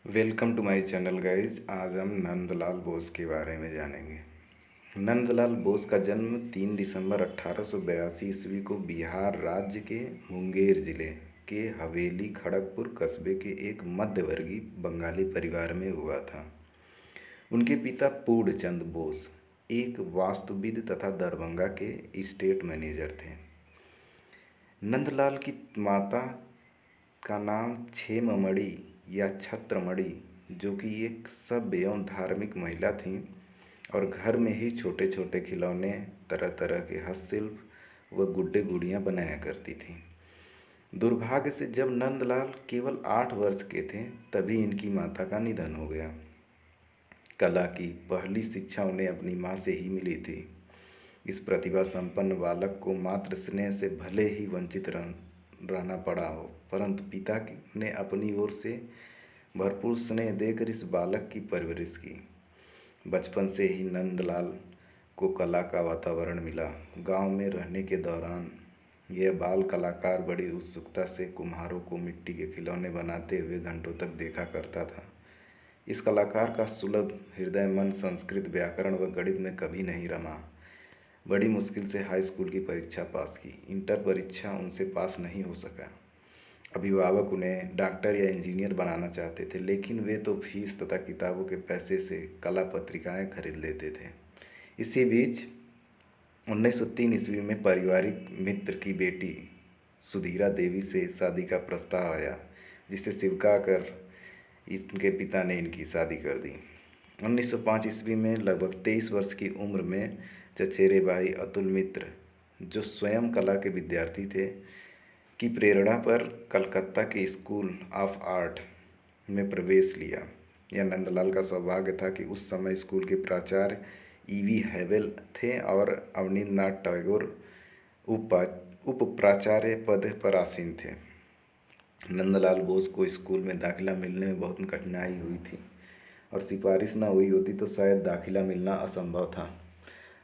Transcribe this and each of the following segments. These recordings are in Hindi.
Welcome to my channel guys. आज हम नंदलाल बोस के बारे में जानेंगे। नंदलाल बोस का जन्म 3 दिसंबर 1882 ईस्वी को बिहार राज्य के मुंगेर जिले के हवेली खड़गपुर कस्बे के एक मध्यवर्गीय बंगाली परिवार में हुआ था। उनके पिता पूर्णचंद बोस एक वास्तुविद तथा दरभंगा के स्टेट मैनेजर थे। नंदलाल की माता का नाम छेममणि या छत्रमणि, जो कि एक सभ्य एवं धार्मिक महिला थीं और घर में ही छोटे छोटे खिलौने, तरह तरह के हस्तशिल्प व गुड्डे गुड़ियाँ बनाया करती थीं। दुर्भाग्य से जब नंदलाल केवल 8 वर्ष के थे तभी इनकी माता का निधन हो गया। कला की पहली शिक्षा उन्हें अपनी माँ से ही मिली थी। इस प्रतिभा संपन्न बालक को मातृ स्नेह से भले ही वंचित रहना पड़ा हो, परंतु पिता ने अपनी ओर से भरपूर स्नेह देकर इस बालक की परवरिश की। बचपन से ही नंदलाल को कला का वातावरण मिला। गांव में रहने के दौरान यह बाल कलाकार बड़ी उत्सुकता से कुम्हारों को मिट्टी के खिलौने बनाते हुए घंटों तक देखा करता था। इस कलाकार का सुलभ हृदय मन संस्कृत, व्याकरण व गणित में कभी नहीं रमा। बड़ी मुश्किल से हाई स्कूल की परीक्षा पास की। इंटर परीक्षा उनसे पास नहीं हो सका। अभिभावक उन्हें डॉक्टर या इंजीनियर बनाना चाहते थे, लेकिन वे तो फीस तथा किताबों के पैसे से कला पत्रिकाएं खरीद लेते थे। इसी बीच 1903 ईस्वी में पारिवारिक मित्र की बेटी सुधीरा देवी से शादी का प्रस्ताव आया, जिसे स्वीकार कर इनके पिता ने इनकी शादी कर दी। 1905 ईस्वी में लगभग 23 वर्ष की उम्र में चचेरे भाई अतुल मित्र, जो स्वयं कला के विद्यार्थी थे, की प्रेरणा पर कलकत्ता के स्कूल ऑफ आर्ट में प्रवेश लिया। यह नंदलाल का सौभाग्य था कि उस समय स्कूल के प्राचार्य ईवी हैवेल थे और अवनींद्रनाथ टैगोर उप प्राचार्य पद पर आसीन थे। नंदलाल बोस को स्कूल में दाखिला मिलने में बहुत कठिनाई हुई थी और सिफारिश न हुई होती तो शायद दाखिला मिलना असंभव था।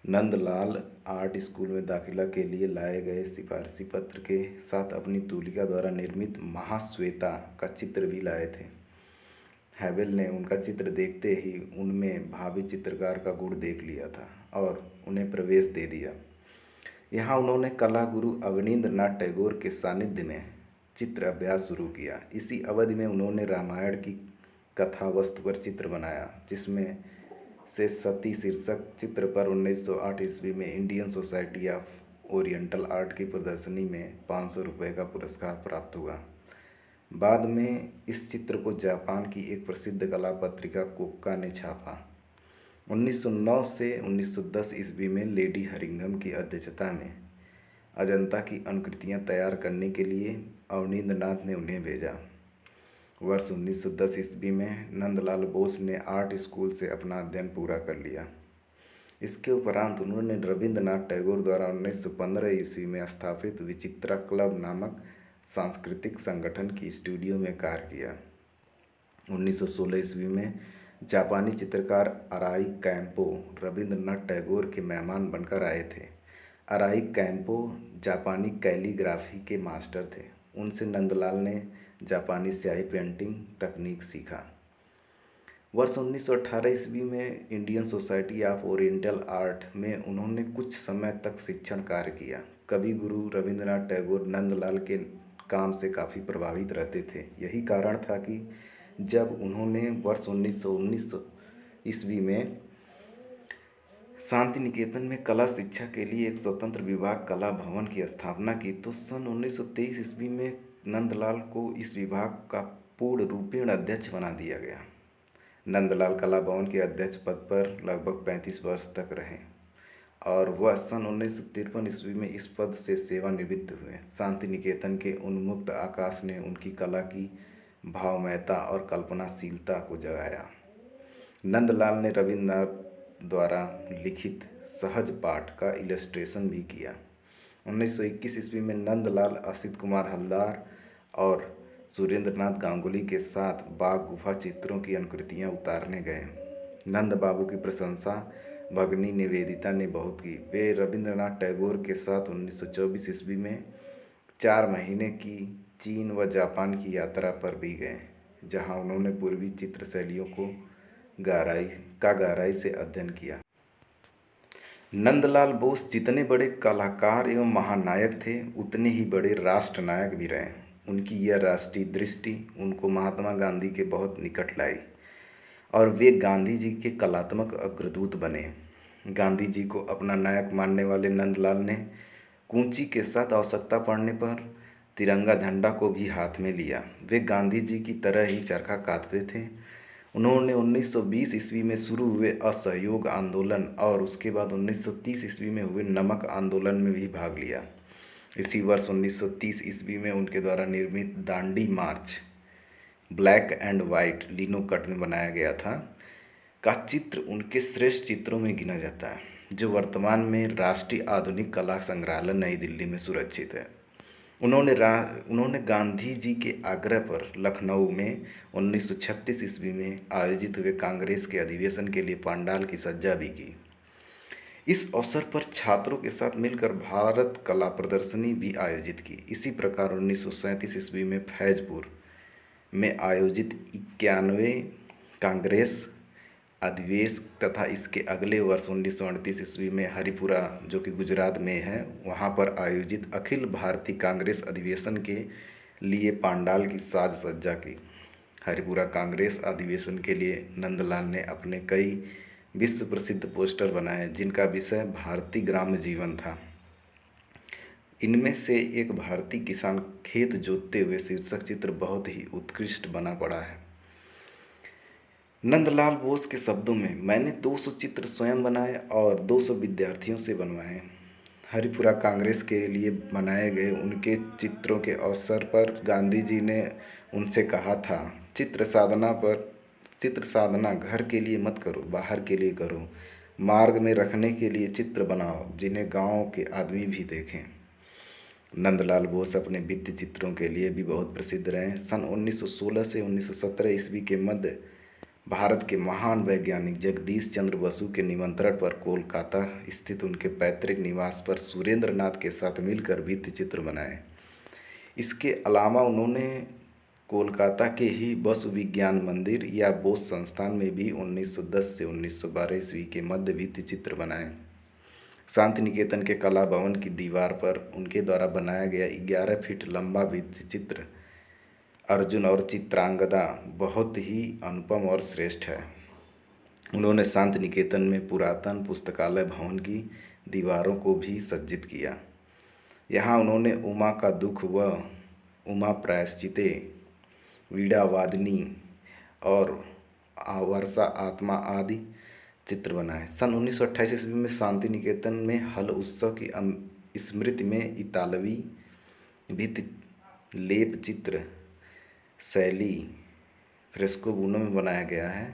नंदलाल आर्ट स्कूल में दाखिला के लिए लाए गए सिफारिशी पत्र के साथ अपनी तूलिका द्वारा निर्मित महाश्वेता का चित्र भी लाए थे। हैवेल ने उनका चित्र देखते ही उनमें भावी चित्रकार का गुण देख लिया था और उन्हें प्रवेश दे दिया। यहाँ उन्होंने कला गुरु अवनींद्रनाथ टैगोर के सानिध्य में चित्र अभ्यास शुरू किया। इसी अवधि में उन्होंने रामायण की कथा वस्तु पर चित्र बनाया, जिसमें से सती शीर्षक चित्र पर 1908 ईस्वी में Indian society of oriental art की प्रदर्शनी में 500 रुपये का पुरस्कार प्राप्त हुआ। बाद में इस चित्र को जापान की एक प्रसिद्ध कला पत्रिका कोक्का ने छापा। 1909 से 1910 ईस्वी में लेडी हरिंघम की अध्यक्षता में अजंता की अनुकृतियाँ तैयार करने के लिए अवनींद्रनाथ ने उन्हें भेजा। वर्ष 1910 ईस्वी में नंदलाल बोस ने आर्ट स्कूल से अपना अध्ययन पूरा कर लिया। इसके उपरांत उन्होंने रविंद्रनाथ टैगोर द्वारा 1915 ईस्वी में स्थापित विचित्रा क्लब नामक सांस्कृतिक संगठन की स्टूडियो में कार्य किया। 1916 ईस्वी में जापानी चित्रकार अराई कैम्पो रविंद्रनाथ टैगोर के मेहमान बनकर आए थे। अराई कैम्पो जापानी कैलीग्राफी के मास्टर थे। उनसे नंदलाल ने जापानी स्याही पेंटिंग तकनीक सीखा। वर्ष 1918 ईस्वी में Indian society of oriental art में उन्होंने कुछ समय तक शिक्षण कार्य किया। कवि गुरु रविंद्रनाथ टैगोर नंदलाल के काम से काफ़ी प्रभावित रहते थे। यही कारण था कि जब उन्होंने वर्ष 1919 ईस्वी में शांति निकेतन में कला शिक्षा के लिए एक स्वतंत्र विभाग कला भवन की स्थापना की, तो सन 1923 ईस्वी में नंदलाल को इस विभाग का पूर्ण रूपेण अध्यक्ष बना दिया गया। नंदलाल कला भवन के अध्यक्ष पद पर लगभग 35 वर्ष तक रहे और वह सन 1953 ईस्वी में इस पद से सेवानिवृत्त हुए। शांति निकेतन के उन्मुक्त आकाश ने उनकी कला की भावमयता और कल्पनाशीलता को जगाया। नंदलाल ने रविंद्रनाथ द्वारा लिखित सहज पाठ का इलस्ट्रेशन भी किया। 1921 ईस्वी में नंदलाल असित कुमार हलदार और सुरेंद्रनाथ गांगुली के साथ बाघ गुफा चित्रों की अनुकृतियां उतारने गए। नंद बाबू की प्रशंसा भगनी निवेदिता ने बहुत की। वे रविंद्रनाथ टैगोर के साथ 1924 ईस्वी में 4 महीने की चीन व जापान की यात्रा पर भी गए। जहां उन्होंने पूर्वी चित्र शैलियों को गहराई से अध्ययन किया। नंदलाल बोस जितने बड़े कलाकार एवं महानायक थे, उतने ही बड़े राष्ट्रनायक भी रहे। उनकी यह राष्ट्रीय दृष्टि उनको महात्मा गांधी के बहुत निकट लाई और वे गांधी जी के कलात्मक अग्रदूत बने। गांधी जी को अपना नायक मानने वाले नंदलाल ने कूंची के साथ आवश्यकता पड़ने पर तिरंगा झंडा को भी हाथ में लिया। वे गांधी जी की तरह ही चरखा कातते थे। उन्होंने 1920 ईस्वी में शुरू हुए असहयोग आंदोलन और उसके बाद 1930 ईस्वी में हुए नमक आंदोलन में भी भाग लिया। इसी वर्ष 1930 ईस्वी में उनके द्वारा निर्मित Dandi march black and white linocut में बनाया गया था का चित्र उनके श्रेष्ठ चित्रों में गिना जाता है, जो वर्तमान में राष्ट्रीय आधुनिक कला संग्रहालय नई दिल्ली में सुरक्षित है। उन्होंने गांधी जी के आग्रह पर लखनऊ में 1936 ईस्वी में आयोजित हुए कांग्रेस के अधिवेशन के लिए पंडाल की सज्जा भी की। इस अवसर पर छात्रों के साथ मिलकर भारत कला प्रदर्शनी भी आयोजित की। इसी प्रकार 1937 ईस्वी में फैजपुर में आयोजित 91वें कांग्रेस अधिवेशन तथा इसके अगले वर्ष 1938 ईस्वी में हरिपुरा, जो कि गुजरात में है, वहाँ पर आयोजित अखिल भारतीय कांग्रेस अधिवेशन के लिए पंडाल की साज सज्जा की। हरिपुरा कांग्रेस अधिवेशन के लिए नंदलाल ने अपने कई विश्व प्रसिद्ध पोस्टर बनाए, जिनका विषय भारतीय ग्राम्य जीवन था। इनमें से एक भारतीय किसान खेत जोतते हुए शीर्षक चित्र बहुत ही उत्कृष्ट बना पड़ा है। नंदलाल बोस के शब्दों में, मैंने 200 चित्र स्वयं बनाए और 200 विद्यार्थियों से बनवाए। हरिपुरा कांग्रेस के लिए बनाए गए उनके चित्रों के अवसर पर गांधी जी ने उनसे कहा था, चित्र साधना घर के लिए मत करो, बाहर के लिए करो। मार्ग में रखने के लिए चित्र बनाओ, जिन्हें गांव के आदमी भी देखें। नंदलाल बोस अपने भित्ति चित्रों के लिए भी बहुत प्रसिद्ध रहे। सन 1916 से 1917 ईस्वी के मध्य भारत के महान वैज्ञानिक जगदीश चंद्र बसु के निमंत्रण पर कोलकाता स्थित उनके पैतृक निवास पर सुरेंद्र नाथ के साथ मिलकर भित्ति चित्र बनाए। इसके अलावा उन्होंने कोलकाता के ही बसु विज्ञान मंदिर या बोस संस्थान में भी 1910 से 1912 ईस्वी के मध्य भित्ति चित्र बनाए। शांति निकेतन के कला भवन की दीवार पर उनके द्वारा बनाया गया 11 फीट लंबा भित्ति चित्र अर्जुन और चित्रांगदा बहुत ही अनुपम और श्रेष्ठ है। उन्होंने शांति निकेतन में पुरातन पुस्तकालय भवन की दीवारों को भी सज्जित किया। यहाँ उन्होंने उमा का दुख व उमा प्रायश्चिते, वीणा वादिनी और वर्षा आत्मा आदि चित्र बनाए। सन 1928 ईस्वी में शांति निकेतन में हल उत्सव की स्मृति में इतालवी भित्ति लेप चित्र शैली फ्रेस्को बुनो में बनाया गया है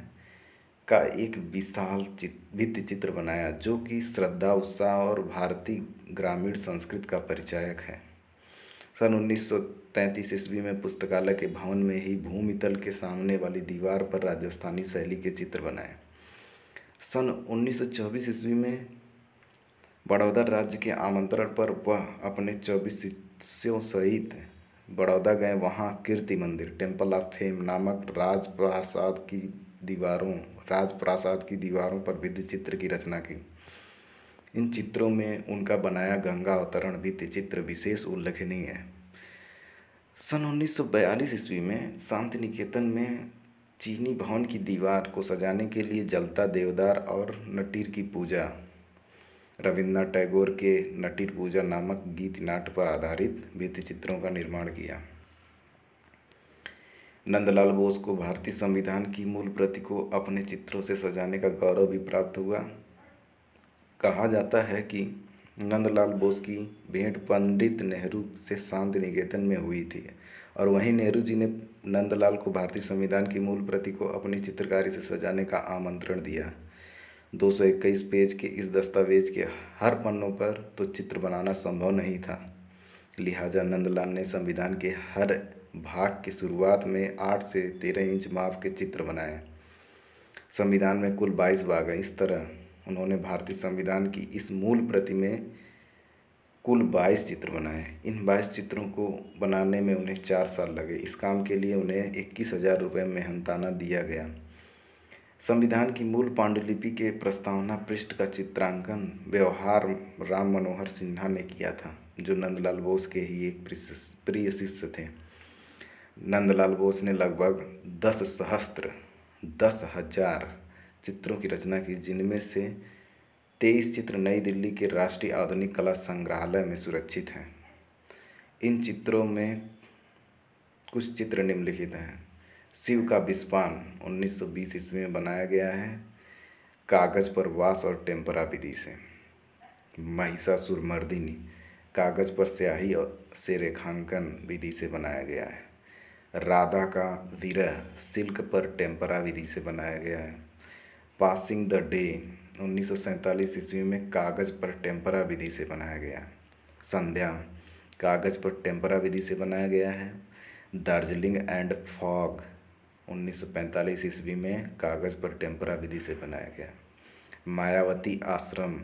का एक विशाल भित्ति चित्र बनाया, जो कि श्रद्धा, उत्साह और भारतीय ग्रामीण संस्कृति का परिचायक है। सन 1933 ईस्वी में पुस्तकालय के भवन में ही भूमितल के सामने वाली दीवार पर राजस्थानी शैली के चित्र बनाए। सन 1924 ईस्वी में बड़ौदा राज्य के आमंत्रण पर वह अपने 24 शिष्यों सहित बड़ौदा गए। वहाँ कीर्ति मंदिर टेम्पल ऑफ फेम नामक राजप्रासाद की दीवारों पर भित्ति चित्र की रचना की। इन चित्रों में उनका बनाया गंगा अवतरण भित्ति चित्र विशेष उल्लेखनीय है। सन 1942 ईस्वी में शांति निकेतन में चीनी भवन की दीवार को सजाने के लिए जलता देवदार और नटीर की पूजा, रविन्द्रनाथ टैगोर के नटीर पूजा नामक गीत नाट्य पर आधारित भित्ति चित्रों का निर्माण किया। नंदलाल बोस को भारतीय संविधान की मूल प्रति को अपने चित्रों से सजाने का गौरव भी प्राप्त हुआ। कहा जाता है कि नंदलाल बोस की भेंट पंडित नेहरू से शांति निकेतन में हुई थी और वहीं नेहरू जी ने नंदलाल को भारतीय संविधान की मूल प्रति को अपनी चित्रकारी से सजाने का आमंत्रण दिया। 221 पेज के इस दस्तावेज के हर पन्नों पर तो चित्र बनाना संभव नहीं था, लिहाजा नंदलाल ने संविधान के हर भाग की शुरुआत में 8 से 13 इंच माप के चित्र बनाए। संविधान में कुल 22 भाग हैं। इस तरह उन्होंने भारतीय संविधान की इस मूल प्रति में कुल 22 चित्र बनाए। इन 22 चित्रों को बनाने में उन्हें 4 साल लगे। इस काम के लिए उन्हें 21,000 रुपये मेहनताना दिया गया। संविधान की मूल पांडुलिपि के प्रस्तावना पृष्ठ का चित्रांकन व्यवहार राम मनोहर सिन्हा ने किया था, जो नंदलाल बोस के ही एक प्रिय शिष्य थे। नंदलाल बोस ने लगभग 10,000 चित्रों की रचना की, जिनमें से 23 चित्र नई दिल्ली के राष्ट्रीय आधुनिक कला संग्रहालय में सुरक्षित हैं। इन चित्रों में कुछ चित्र निम्नलिखित हैं। शिव का विस्पान 1920 ईस्वी में बनाया गया है, कागज़ पर वाश और टेम्परा विधि से। महिषासुरमर्दिनी कागज़ पर स्याही से रेखांकन विधि से बनाया गया है। राधा का विरह सिल्क पर टेम्परा विधि से बनाया गया है। पासिंग द डे 1947 ईस्वी में कागज़ पर टेम्परा विधि से बनाया गया। संध्या कागज़ पर टेम्परा विधि से बनाया गया है। दार्जिलिंग एंड फॉग 1945 ईस्वी में कागज़ पर टेम्परा विधि से बनाया गया। मायावती आश्रम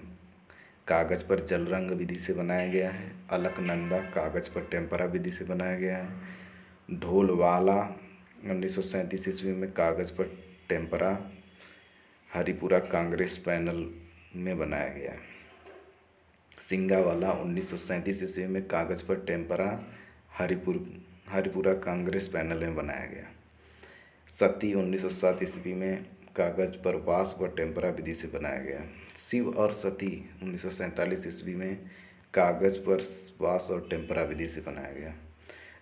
कागज़ पर जल रंग विधि से बनाया गया है। अलकनंदा कागज़ पर टेम्परा विधि से बनाया गया है। ढोलवाला 1937 ईस्वी में कागज़ पर टेम्परा हरिपुरा कांग्रेस पैनल में बनाया गया। सिंगावाला 1937 ईस्वी में कागज़ पर टेम्परा हरिपुरा कांग्रेस पैनल में बनाया गया। सती 1907 ईस्वी में कागज़ पर वाश व टेम्परा विधि से बनाया गया। शिव और सती 1947 ईस्वी में कागज़ पर वाश और टेम्परा विधि से बनाया गया।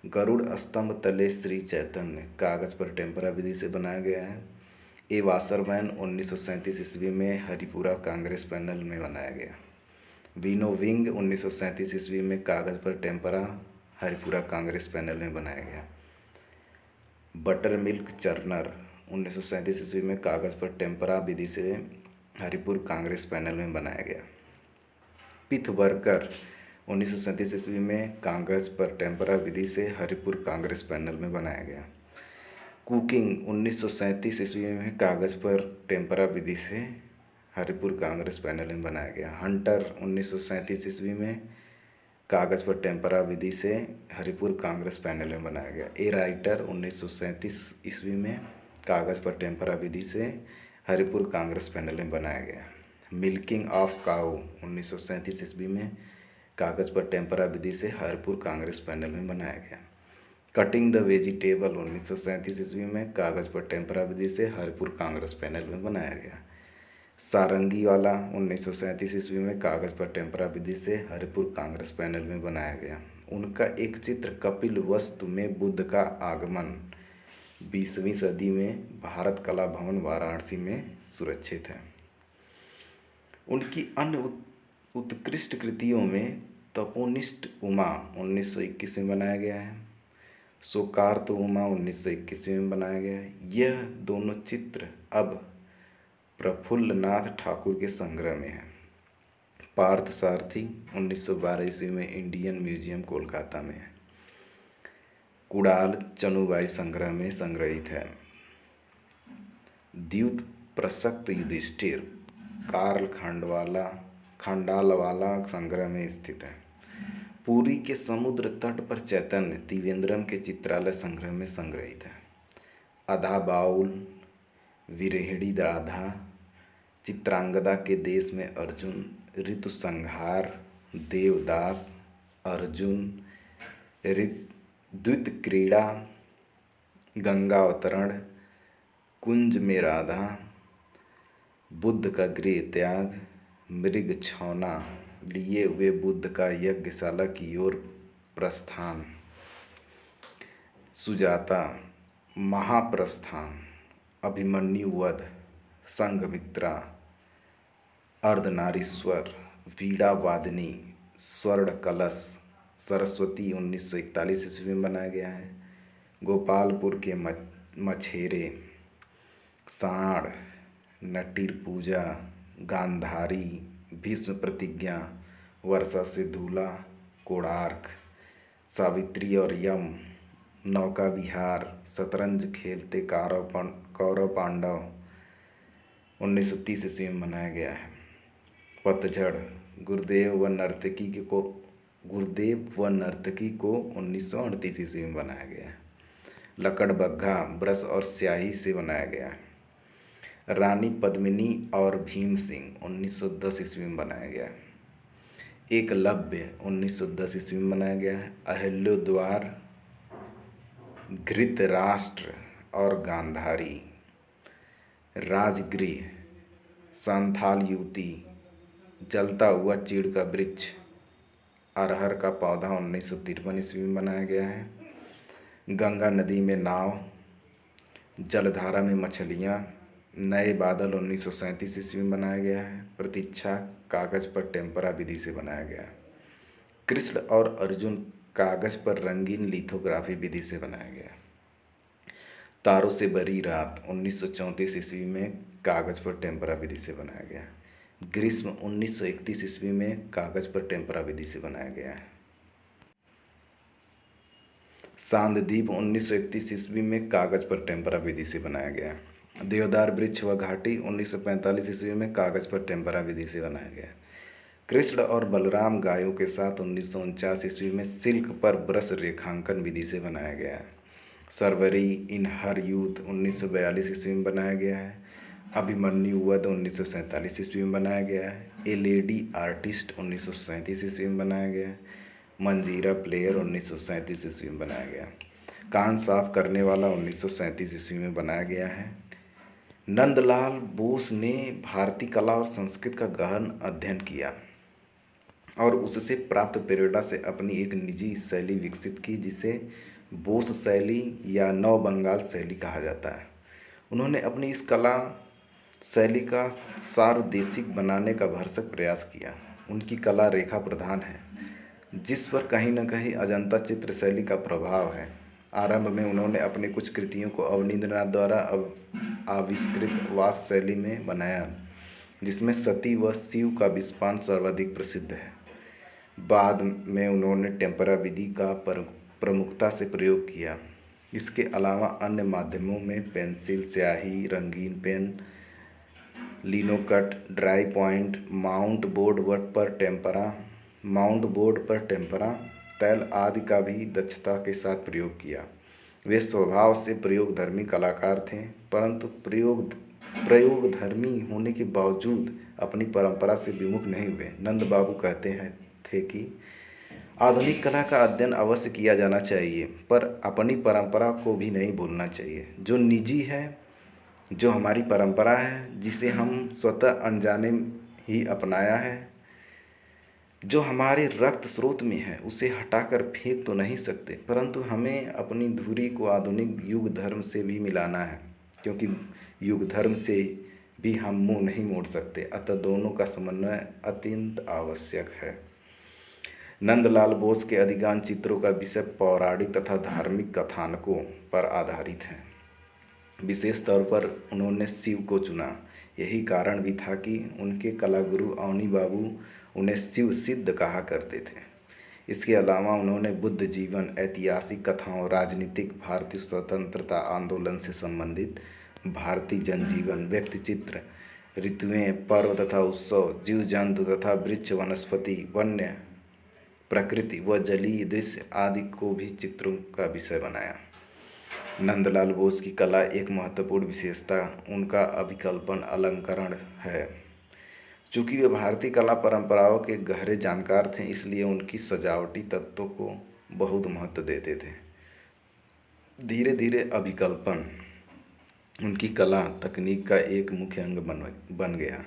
गरुड़ स्तंभ तले श्री चैतन्य कागज़ पर टेम्परा विधि से बनाया गया है। ए वासरमैन 1937 ईस्वी में हरिपुरा कांग्रेस पैनल में बनाया गया। विनोविंग 1937 ईस्वी में कागज़ पर टेम्परा हरिपुरा कांग्रेस पैनल में बनाया गया। बटर मिल्क चर्नर 1937 ईस्वी में कागज़ पर टेम्परा विधि से हरिपुर कांग्रेस पैनल में बनाया गया। पिथबर्गर 1937 ईस्वी में कागज़ पर टेम्परा विधि से हरिपुर कांग्रेस पैनल में बनाया गया। कुकिंग 1937 ईस्वी में कागज़ पर टेम्परा विधि से हरिपुर कांग्रेस पैनल में बनाया गया। हंटर 1937 ईस्वी में कागज़ पर टेम्परा विधि से हरिपुर कांग्रेस पैनल में बनाया गया। ए राइटर 1937 ईस्वी में कागज़ पर टेम्परा विधि से हरिपुर कांग्रेस पैनल में बनाया गया। मिल्किंग ऑफ काऊ 1937 ईस्वी में कागज़ पर टेम्परा विधि से हरिपुर कांग्रेस पैनल में बनाया गया। कटिंग द वेजिटेबल 1937 ईस्वी में कागज़ पर टेम्परा विधि से हरिपुर कांग्रेस पैनल में बनाया गया। सारंगी वाला 1937 ईस्वी में कागज़ पर टेम्परा विधि से हरिपुर कांग्रेस पैनल में बनाया गया। उनका एक चित्र कपिल वस्तु में बुद्ध का आगमन 20वीं सदी में भारत कला भवन वाराणसी में सुरक्षित है। उनकी अन्य उत्कृष्ट कृतियों में तपोनिष्ठ उमा 1921 में बनाया गया है। शोकार्त उमा 1921 में बनाया गया है। यह दोनों चित्र अब प्रफुल्लनाथ ठाकुर के संग्रह में है। पार्थ सारथी 1912 ईस्वी में इंडियन म्यूजियम कोलकाता में है। कुड़ाल चनुबाई संग्रह में संग्रहित है। द्यूत प्रसक्त युधिष्ठिर कार्ल खंडालवाला संग्रह में स्थित है। पुरी के समुद्र तट पर चैतन्य त्रिवेंद्रम के चित्रालय संग्रह में संग्रहित है। अधा बाउल विरहिणी राधा चित्रांगदा के देश में अर्जुन ऋतुसंहार देवदास अर्जुन द्वित क्रीड़ा गंगा अवतरण कुंज में राधा बुद्ध का गृह त्याग मृग छौना लिए हुए बुद्ध का यज्ञशाला की ओर प्रस्थान सुजाता महाप्रस्थान अभिमन्यु वध संघमित्रा अर्धनारीश्वर वीणा वादिनी स्वर्ण कलश सरस्वती 1941 ईस्वी में बनाया गया है। गोपालपुर के मछेरे साढ़ नटीर पूजा गांधारी भीष्म प्रतिज्ञा वर्षा से धूला कोणार्क सावित्री और यम नौका विहार शतरंज खेलते कौरव पांडव 1930 ईस्वी में मनाया गया है। पतझड़ गुरुदेव व नर्तकी को गुरुदेव व नर्तकी को 1938 ईस्वी में बनाया गया। लकड़बग्घा ब्रश और स्याही से बनाया गया। रानी पद्मिनी और भीम सिंह 1910 ईस्वी में बनाया गया। एकलव्य 1910 ईस्वी में बनाया गया है। अहिल्योद्वार, धृतराष्ट्र और गांधारी, राजगृह, संथाल युवती, जलता हुआ चीड़ का वृक्ष, अरहर का पौधा 1953 ईस्वी में बनाया गया है। गंगा नदी में नाव, जलधारा में मछलियाँ, नए बादल 1937 ईस्वी में बनाया गया है। प्रतीक्षा कागज़ पर टेम्परा विधि से बनाया गया। कृष्ण और अर्जुन कागज़ पर रंगीन लिथोग्राफी विधि से बनाया गया। तारों से भरी रात 1934 ईस्वी में कागज़ पर टेम्परा विधि से बनाया गया। ग्रीष्म 1931 ईस्वी में कागज़ पर टेम्परा विधि से बनाया गया है। सांददीप 1931 ईस्वी में कागज़ पर टेम्परा विधि से बनाया गया। देवदार वृक्ष व घाटी 1945 ईस्वी में कागज़ पर टेम्परा विधि से बनाया गया। कृष्ण और बलराम गायों के साथ 1949 ईस्वी में सिल्क पर ब्रश रेखांकन विधि से बनाया गया है। सरवरी इन हर यूथ 1942 ईस्वी में बनाया गया है। अभिमन्यु वध 1947 ईस्वी में बनाया गया है। ए लेडी आर्टिस्ट 1937 ईस्वी में बनाया गया है। मंजीरा प्लेयर 1937 ईस्वी में बनाया गया। कान साफ करने वाला 1937 ईस्वी में बनाया गया है। नंदलाल बोस ने भारतीय कला और संस्कृति का गहन अध्ययन किया और उससे प्राप्त प्रेरणा से अपनी एक निजी शैली विकसित की, जिसे बोस शैली या नव बंगाल शैली कहा जाता है। उन्होंने अपनी इस कला शैली का सार्वदेशिक बनाने का भरसक प्रयास किया। उनकी कला रेखा प्रधान है, जिस पर कहीं न कहीं अजंता चित्र शैली का प्रभाव है। आरंभ में उन्होंने अपनी कुछ कृतियों को अवनींद्रनाथ द्वारा आविष्कृत वास शैली में बनाया, जिसमें सती व शिव का विस्पान सर्वाधिक प्रसिद्ध है। बाद में उन्होंने टेम्परा विधि का प्रमुखता से प्रयोग किया। इसके अलावा अन्य माध्यमों में पेंसिल, स्याही, रंगीन pen, linocut, dry point, mount board पर टेम्परा, तैल आदि का भी दक्षता के साथ प्रयोग किया। वे स्वभाव से प्रयोगधर्मी कलाकार थे, परंतु प्रयोगधर्मी होने के बावजूद अपनी परंपरा से विमुख नहीं हुए। नंद बाबू कहते थे कि आधुनिक कला का अध्ययन अवश्य किया जाना चाहिए, पर अपनी परंपरा को भी नहीं भूलना चाहिए, जो निजी है, जो हमारी परंपरा है, जिसे हम स्वतः अनजाने ही अपनाया है, जो हमारे रक्त स्रोत में है, उसे हटाकर फेंक तो नहीं सकते, परंतु हमें अपनी धुरी को आधुनिक युग धर्म से भी मिलाना है, क्योंकि युग धर्म से भी हम मुंह नहीं मोड़ सकते। अतः दोनों का समन्वय अत्यंत आवश्यक है। नंदलाल बोस के अधिकांश चित्रों का विषय पौराणिक तथा धार्मिक कथानकों पर आधारित है। विशेष तौर पर उन्होंने शिव को चुना। यही कारण भी था कि उनके कलागुरु अवनी बाबू उन्हें शिव सिद्ध कहा करते थे। इसके अलावा उन्होंने बुद्ध जीवन, ऐतिहासिक कथाओं, राजनीतिक, भारतीय स्वतंत्रता आंदोलन से संबंधित भारतीय जनजीवन, व्यक्ति चित्र, ऋतुएं, पर्व तथा उत्सव, जीव जंतु तथा वृक्ष, वनस्पति, वन्य प्रकृति व जलीय दृश्य आदि को भी चित्रों का विषय बनाया। नंदलाल बोस की कला एक महत्वपूर्ण विशेषता उनका अभिकल्पन अलंकरण है। चूँकि वे भारतीय कला परंपराओं के गहरे जानकार थे, इसलिए उनकी सजावटी तत्वों को बहुत महत्व देते थे। धीरे धीरे अभिकल्पन उनकी कला तकनीक का एक मुख्य अंग बन गया।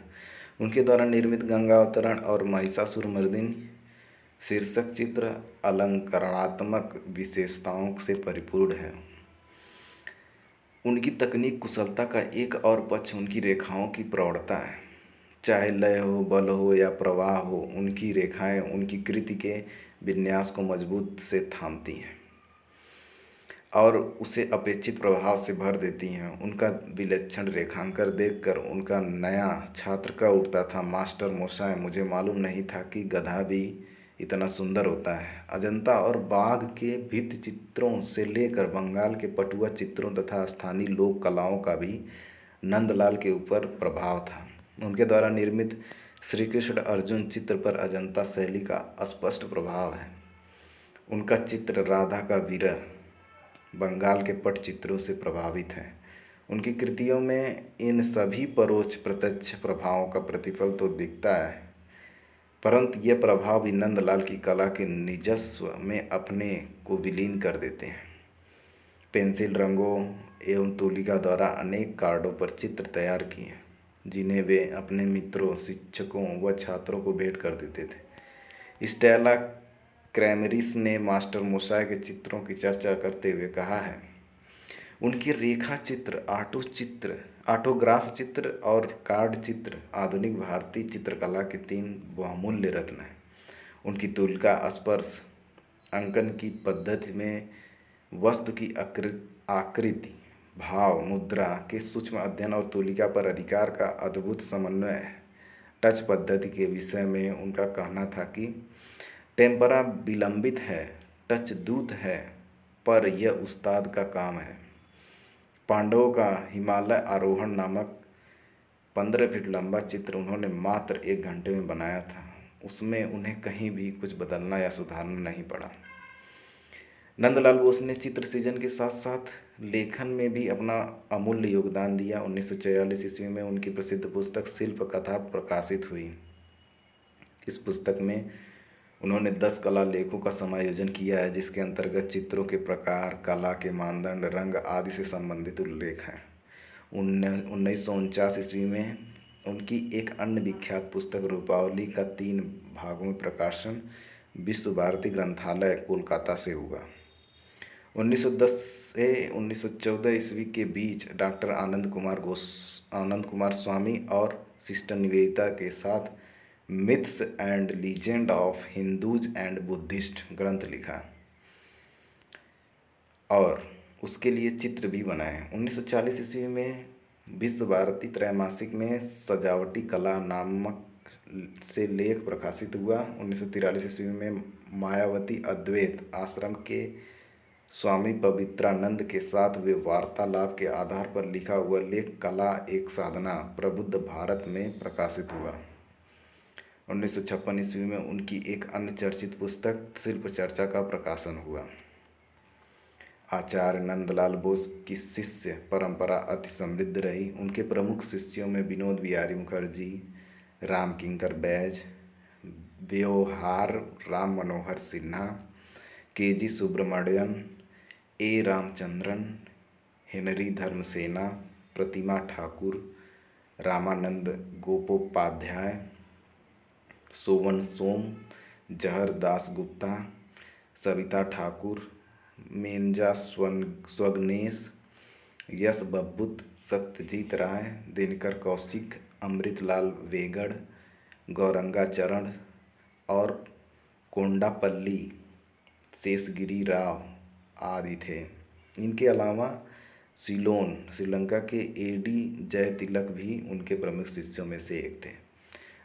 उनके द्वारा निर्मित गंगा अवतरण और महिषासुरमर्दिनी शीर्षक चित्र अलंकरणात्मक विशेषताओं से परिपूर्ण है। उनकी तकनीक कुशलता का एक और पक्ष उनकी रेखाओं की प्रौढ़ता है। चाहे लय हो, बल हो या प्रवाह हो, उनकी रेखाएं उनकी कृति के विन्यास को मजबूत से थामती हैं और उसे अपेक्षित प्रभाव से भर देती हैं। उनका विलक्षण रेखांकन देखकर उनका नया छात्र कह उठता था, मास्टर मोशाय, मुझे मालूम नहीं था कि गधा भी इतना सुंदर होता है। अजंता और बाघ के भित्ति चित्रों से लेकर बंगाल के पटुआ चित्रों तथा स्थानीय लोक कलाओं का भी नंदलाल के ऊपर प्रभाव था। उनके द्वारा निर्मित श्री कृष्ण अर्जुन चित्र पर अजंता शैली का स्पष्ट प्रभाव है। उनका चित्र राधा का विरह बंगाल के पटचित्रों से प्रभावित है। उनकी कृतियों में इन सभी परोक्ष प्रत्यक्ष प्रभावों का प्रतिफल तो दिखता है, परंतु ये प्रभाव भी नंदलाल की कला के निजस्व में अपने को विलीन कर देते हैं। पेंसिल, रंगों एवं तूलिका द्वारा अनेक कार्डों पर चित्र तैयार किए, जिन्हें वे अपने मित्रों, शिक्षकों व छात्रों को भेंट कर देते थे। स्टेला क्रैमरिस ने मास्टर मोसाय के चित्रों की चर्चा करते हुए कहा है, उनके रेखा चित्र, ऑटोग्राफ चित्र और कार्ड चित्र आधुनिक भारतीय चित्रकला के 3 बहुमूल्य रत्न हैं। उनकी तुलिका, स्पर्श अंकन की पद्धति में वस्तु की आकृति, भाव, मुद्रा के सूक्ष्म अध्ययन और तुलिका पर अधिकार का अद्भुत समन्वय है। टच पद्धति के विषय में उनका कहना था कि टेम्परा विलंबित है, टच दूत है, पर यह उस्ताद का काम है। पांडवों का हिमालय आरोहण नामक 15 फीट लंबा चित्र उन्होंने मात्र 1 घंटे में बनाया था। उसमें उन्हें कहीं भी कुछ बदलना या सुधारना नहीं पड़ा। नंदलाल बोस ने चित्र सृजन के साथ साथ लेखन में भी अपना अमूल्य योगदान दिया। 1944 ईस्वी में उनकी प्रसिद्ध पुस्तक शिल्प कथा प्रकाशित हुई। इस पुस्तक में उन्होंने 10 कला लेखों का समायोजन किया है, जिसके अंतर्गत चित्रों के प्रकार, कला के मानदंड, रंग आदि से संबंधित उल्लेख हैं। 1949 ईस्वी में उनकी एक अन्य विख्यात पुस्तक रूपावली का 3 भागों में प्रकाशन विश्व भारती ग्रंथालय कोलकाता से हुआ। 1910 से 1914 ईस्वी के बीच डॉक्टर आनंद कुमार स्वामी और सिस्टर निवेदिता के साथ myths and legend of Hindus and Buddhist ग्रंथ लिखा और उसके लिए चित्र भी बनाए। 1940 ईस्वी में विश्व भारती त्रैमासिक में सजावटी कला नामक से लेख प्रकाशित हुआ। 1943 ईस्वी में मायावती अद्वैत आश्रम के स्वामी पवित्रानंद के साथ वे वार्तालाप के आधार पर लिखा हुआ लेख कला एक साधना प्रबुद्ध भारत में प्रकाशित हुआ। 1956 ईस्वी में उनकी एक अन्य चर्चित पुस्तक शिल्प चर्चा का प्रकाशन हुआ। आचार्य नंदलाल बोस की शिष्य परंपरा अति समृद्ध रही। उनके प्रमुख शिष्यों में विनोद बिहारी मुखर्जी, रामकिंकर बैज, व्योहार राम मनोहर सिन्हा, के.जी. सुब्रमण्यन, ए. रामचंद्रन, हेनरी धर्मसेना, प्रतिमा ठाकुर, रामानंद गोपोपाध्याय, सोवन सोम, जहर दास गुप्ता, सविता ठाकुर, मेनजा स्वग्नेश, यश बब्बुत, सत्यजीत राय, दिनकर कौशिक, अमृतलाल वेगड़, गौरंगा चरण और कोंडापल्ली शेषगिरी राव आदि थे। इनके अलावा सिलोन श्रीलंका के ए.डी. जयतिलक भी उनके प्रमुख शिष्यों में से एक थे।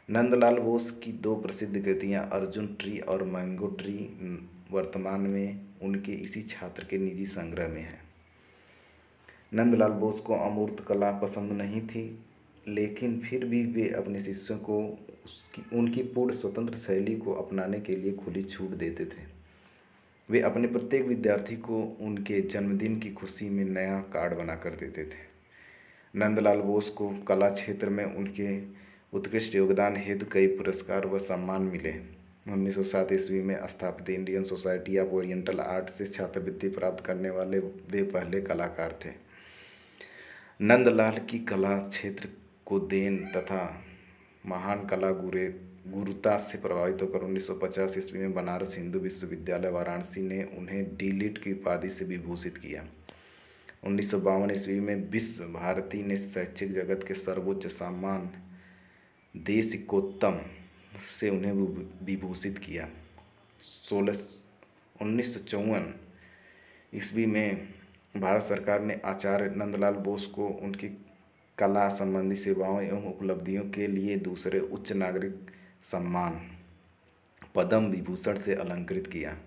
नंदलाल बोस की 2 प्रसिद्ध कृतियां अर्जुन ट्री और मैंगो ट्री वर्तमान में उनके इसी छात्र के निजी संग्रह में है। नंदलाल बोस को अमूर्त कला पसंद नहीं थी, लेकिन फिर भी वे अपने शिष्यों को उनकी पूर्ण स्वतंत्र शैली को अपनाने के लिए खुली छूट देते थे। वे अपने प्रत्येक विद्यार्थी को उनके जन्मदिन की खुशी में नया कार्ड बनाकर देते थे। नंदलाल बोस को कला क्षेत्र में उनके उत्कृष्ट योगदान हेतु कई पुरस्कार व सम्मान मिले। 1907 ईस्वी में स्थापित Indian society of oriental art से छात्रवृत्ति प्राप्त करने वाले वे पहले कलाकार थे। नंदलाल की कला क्षेत्र को देन तथा महान कला गुरुता से प्रभावित होकर 1950 ईस्वी में बनारस हिंदू विश्वविद्यालय वाराणसी ने उन्हें डी.लिट की उपाधि से विभूषित किया। 1952 ईस्वी में विश्व भारती ने शैक्षिक जगत के सर्वोच्च सम्मान देशिकोत्तम से उन्हें विभूषित किया। 1954 ईस्वी में भारत सरकार ने आचार्य नंदलाल बोस को उनकी कला संबंधी सेवाओं एवं उपलब्धियों के लिए दूसरे उच्च नागरिक सम्मान पद्म विभूषण से अलंकृत किया।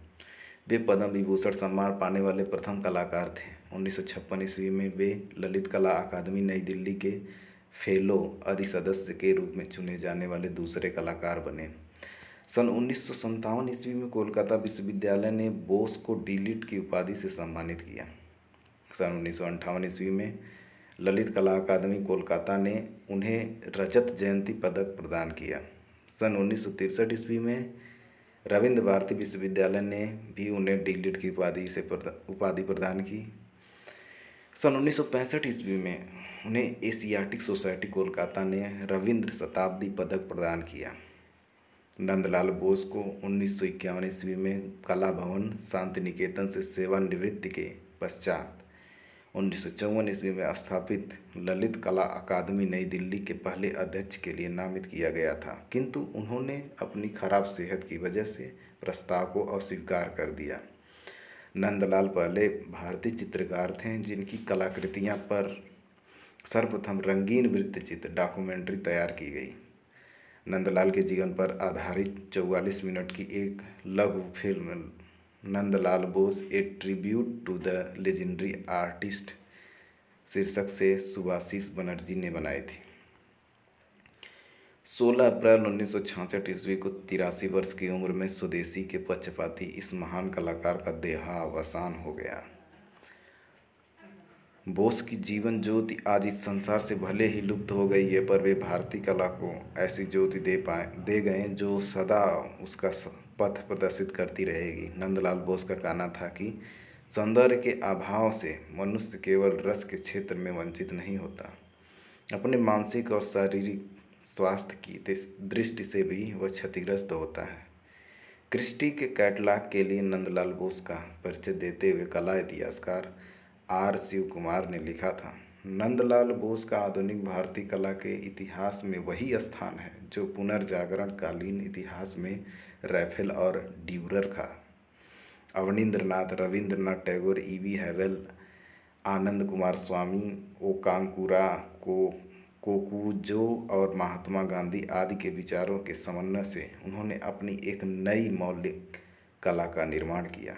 वे पद्म विभूषण सम्मान पाने वाले प्रथम कलाकार थे। 1956 ईस्वी में वे ललित कला अकादमी नई दिल्ली के फेलो आदि सदस्य के रूप में चुने जाने वाले दूसरे कलाकार बने। सन 1957 ईस्वी में कोलकाता विश्वविद्यालय ने बोस को डीलिट की उपाधि से सम्मानित किया। सन 1958 ईस्वी में ललित कला अकादमी कोलकाता ने उन्हें रजत जयंती पदक प्रदान किया। सन 1963 ईस्वी में रविंद्र भारती विश्वविद्यालय ने भी उन्हें डीलिट की उपाधि प्रदान की। सन 1965 ईस्वी में उन्हें एशियाटिक सोसाइटी कोलकाता ने रविंद्र शताब्दी पदक प्रदान किया। नंदलाल बोस को 1951 ईस्वी में कला भवन शांति निकेतन से सेवानिवृत्ति के पश्चात 1954 ईस्वी में स्थापित ललित कला अकादमी नई दिल्ली के पहले अध्यक्ष के लिए नामित किया गया था, किंतु उन्होंने अपनी खराब सेहत की वजह से प्रस्ताव को अस्वीकार कर दिया। नंदलाल पहले भारतीय चित्रकार थे जिनकी कलाकृतियां पर सर्वप्रथम रंगीन वृत्तचित्र डॉक्यूमेंट्री तैयार की गई। नंदलाल के जीवन पर आधारित 44 मिनट की एक लघु film Nandlal Bose a tribute to the legendary artist शीर्षक से सुभाषिस बनर्जी ने बनाई थी। 16 अप्रैल 1966 ईस्वी को 83 वर्ष की उम्र में स्वदेशी के पक्षपाती इस महान कलाकार का देहावसान हो गया। बोस की जीवन ज्योति आज इस संसार से भले ही लुप्त हो गई है, पर वे भारतीय कला को ऐसी ज्योति दे गए जो सदा उसका पथ प्रदर्शित करती रहेगी। नंदलाल बोस का कहना था कि सौंदर्य के अभाव से मनुष्य केवल रस के क्षेत्र में वंचित नहीं होता, अपने मानसिक और शारीरिक स्वास्थ्य की दृष्टि से भी वह क्षतिग्रस्त होता है। क्रिस्टी के कैटलॉग के लिए नंदलाल बोस का परिचय देते हुए कला इतिहासकार आर शिव कुमार ने लिखा था, नंदलाल बोस का आधुनिक भारतीय कला के इतिहास में वही स्थान है जो पुनर्जागरण कालीन इतिहास में रैफेल और ड्यूरर का, अवनींद्रनाथ, रविंद्रनाथ टैगोर, ईवी हैवेल, आनंद कुमार स्वामी, ओकांकुरा कोकुजो और महात्मा गांधी आदि के विचारों के समन्वय से उन्होंने अपनी एक नई मौलिक कला का निर्माण किया।